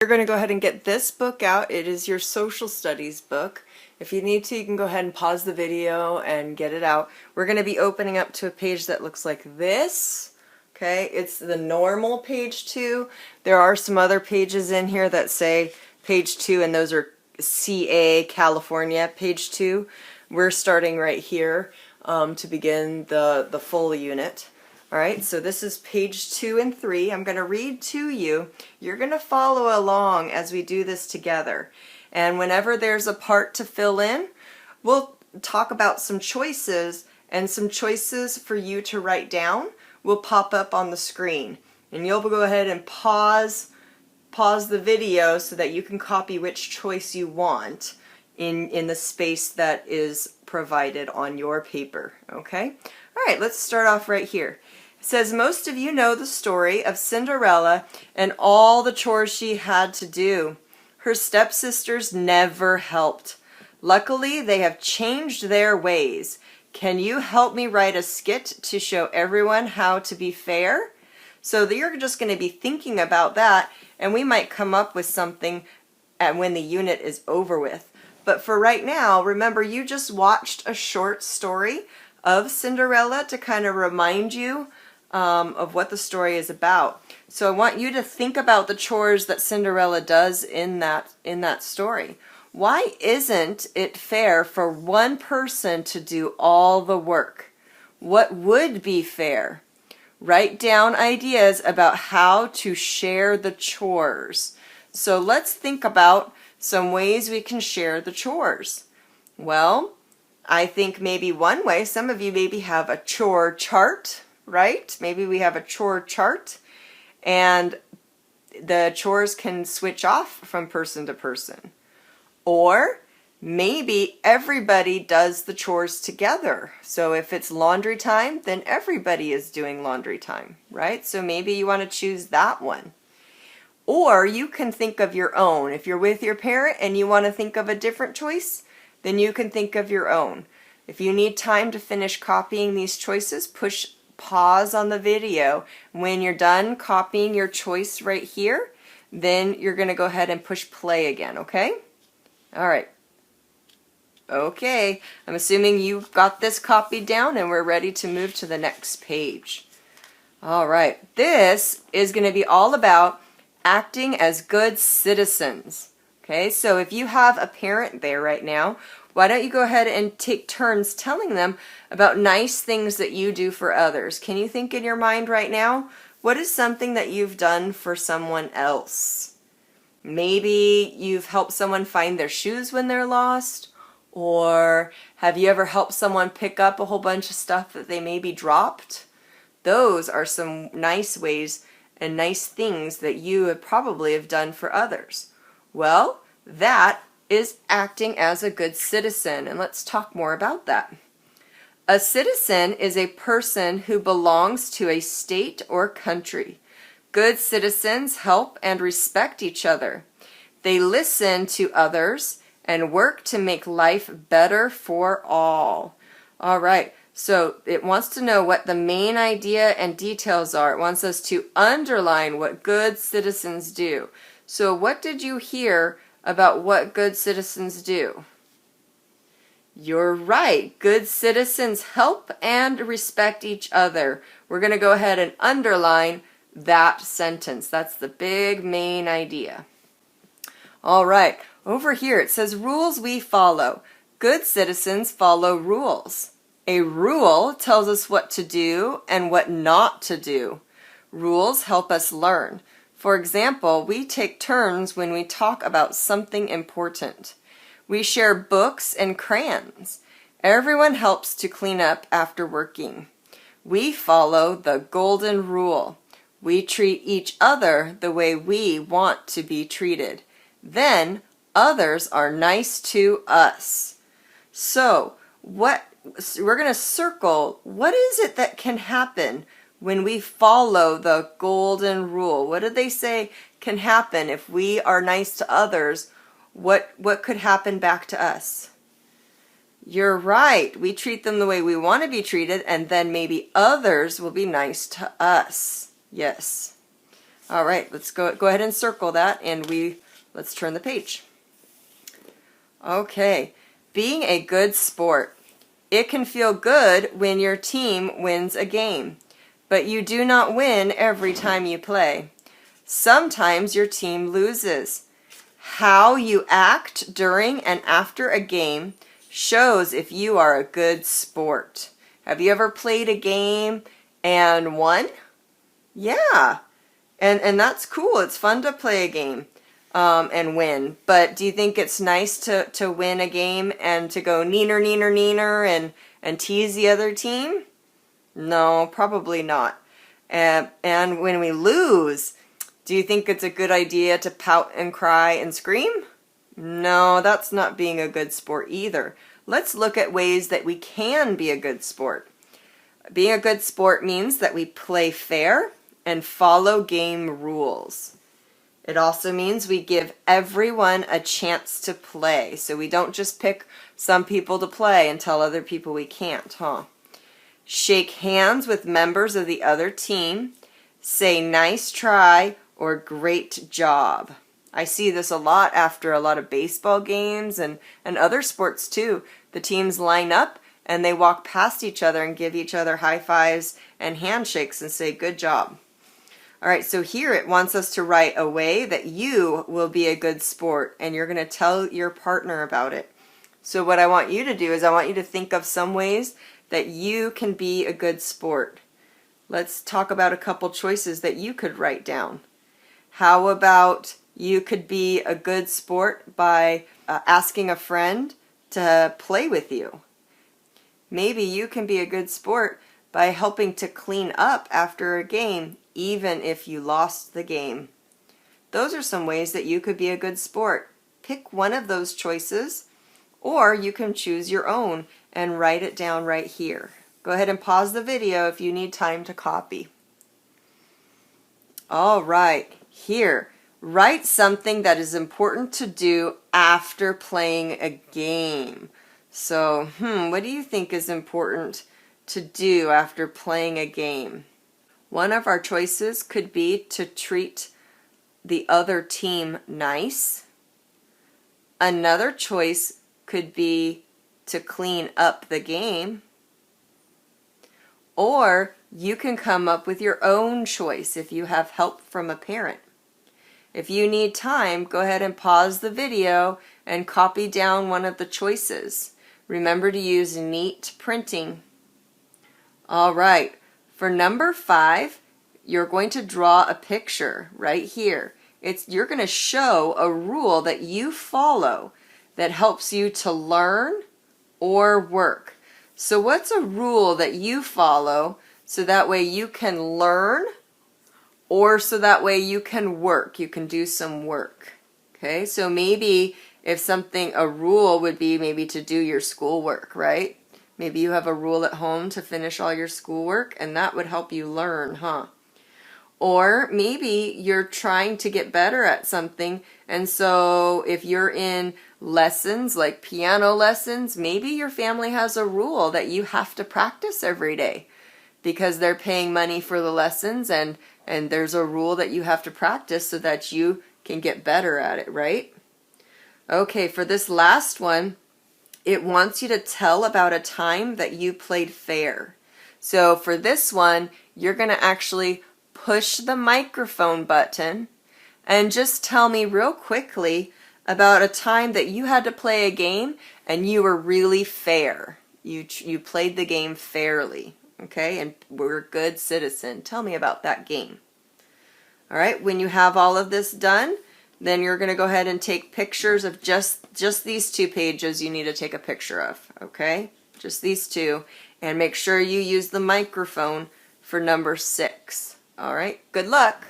You're going to go ahead and get this book out. It is your social studies book. If you need to, you can go ahead and pause the video and get it out. We're going to be opening up to a page that looks like this. Okay, it's the normal page 2. There are some other pages in here that say page 2, and those are CA, California, page 2. We're starting right here to begin the full unit. Alright, so this is page 2 and 3. I'm going to read to you. You're going to follow along as we do this together. And whenever there's a part to fill in, we'll talk about some choices, and some choices for you to write down will pop up on the screen. And you'll go ahead and pause the video so that you can copy which choice you want in the space that is provided on your paper. Okay? Alright, let's start off right here. It says, most of you know the story of Cinderella and all the chores she had to do. Her stepsisters never helped. Luckily, they have changed their ways. Can you help me write a skit to show everyone how to be fair? So you're just going to be thinking about that, and we might come up with something when the unit is over with. But for right now, remember, you just watched a short story of Cinderella to kind of remind you of what the story is about. So I want you to think about the chores that Cinderella does in that story. Why isn't it fair for one person to do all the work? What would be fair? Write down ideas about how to share the chores. So let's think about some ways we can share the chores. Well, I think maybe one way, some of you maybe have a chore chart, right? Maybe we have a chore chart, and the chores can switch off from person to person. Or maybe everybody does the chores together. So if it's laundry time, then everybody is doing laundry time, right? So maybe you want to choose that one. Or you can think of your own. If you're with your parent and you want to think of a different choice, then you can think of your own. If you need time to finish copying these choices, push pause on the video. When you're done copying your choice right here, then you're going to go ahead and push play again, okay? Alright. Okay, I'm assuming you've got this copied down and we're ready to move to the next page. Alright, this is going to be all about acting as good citizens. Okay, so if you have a parent there right now, why don't you go ahead and take turns telling them about nice things that you do for others? Can you think in your mind right now, what is something that you've done for someone else? Maybe you've helped someone find their shoes when they're lost, or have you ever helped someone pick up a whole bunch of stuff that they maybe dropped? Those are some nice ways and nice things that you have probably have done for others. Well, that is acting as a good citizen, and let's talk more about that. A citizen is a person who belongs to a state or country. Good citizens help and respect each other. They listen to others and work to make life better for all. All right, so it wants to know what the main idea and details are. It wants us to underline what good citizens do. So what did you hear about what good citizens do? You're right. Good citizens help and respect each other. We're going to go ahead and underline that sentence. That's the big main idea. All right, over here it says rules we follow. Good citizens follow rules. A rule tells us what to do and what not to do. Rules help us learn. For example, we take turns when we talk about something important. We share books and crayons. Everyone helps to clean up after working. We follow the golden rule. We treat each other the way we want to be treated. Then others are nice to us. So we're going to circle, what is it that can happen when we follow the golden rule? What did they say can happen if we are nice to others? What could happen back to us? You're right. We treat them the way we want to be treated, and then maybe others will be nice to us. Yes. All right, let's go ahead and circle that, and let's turn the page. Okay, being a good sport. It can feel good when your team wins a game, but you do not win every time you play. Sometimes your team loses. How you act during and after a game shows if you are a good sport. Have you ever played a game and won? Yeah, and that's cool. It's fun to play a game and win. But do you think it's nice to win a game and to go neener, neener, neener and tease the other team? No, probably not. And when we lose, do you think it's a good idea to pout and cry and scream? No, that's not being a good sport either. Let's look at ways that we can be a good sport. Being a good sport means that we play fair and follow game rules. It also means we give everyone a chance to play. So we don't just pick some people to play and tell other people we can't, huh? Shake hands with members of the other team. Say nice try or great job. I see this a lot after a lot of baseball games and other sports too. The teams line up and they walk past each other and give each other high fives and handshakes and say good job. All right, so here it wants us to write a way that you will be a good sport, and you're going to tell your partner about it. So what I want you to do is I want you to think of some ways that you can be a good sport. Let's talk about a couple choices that you could write down. How about you could be a good sport by asking a friend to play with you? Maybe you can be a good sport by helping to clean up after a game, even if you lost the game. Those are some ways that you could be a good sport. Pick one of those choices, or you can choose your own and write it down right here. Go ahead and pause the video if you need time to copy. All right, here, write something that is important to do after playing a game. So, what do you think is important to do after playing a game? One of our choices could be to treat the other team nice. Another choice could be to clean up the game. Or you can come up with your own choice if you have help from a parent. If you need time, go ahead and pause the video and copy down one of the choices. Remember to use neat printing. All right. For number 5, you're going to draw a picture right here. You're going to show a rule that you follow that helps you to learn or work. So what's a rule that you follow so that way you can learn or so that way you can work? You can do some work. Okay, so maybe if a rule would be maybe to do your schoolwork, right? Maybe you have a rule at home to finish all your schoolwork, and that would help you learn, huh? Or maybe you're trying to get better at something, and so if you're in lessons, like piano lessons, maybe your family has a rule that you have to practice every day because they're paying money for the lessons, and there's a rule that you have to practice so that you can get better at it, right? Okay, for this last one, it wants you to tell about a time that you played fair. So for this one, you're going to actually push the microphone button and just tell me real quickly about a time that you had to play a game and you were really fair. You played the game fairly, okay? And were a good citizen. Tell me about that game. All right, when you have all of this done, then you're going to go ahead and take pictures of just these 2 pages you need to take a picture of, okay? Just these 2. And make sure you use the microphone for number 6. All right, good luck.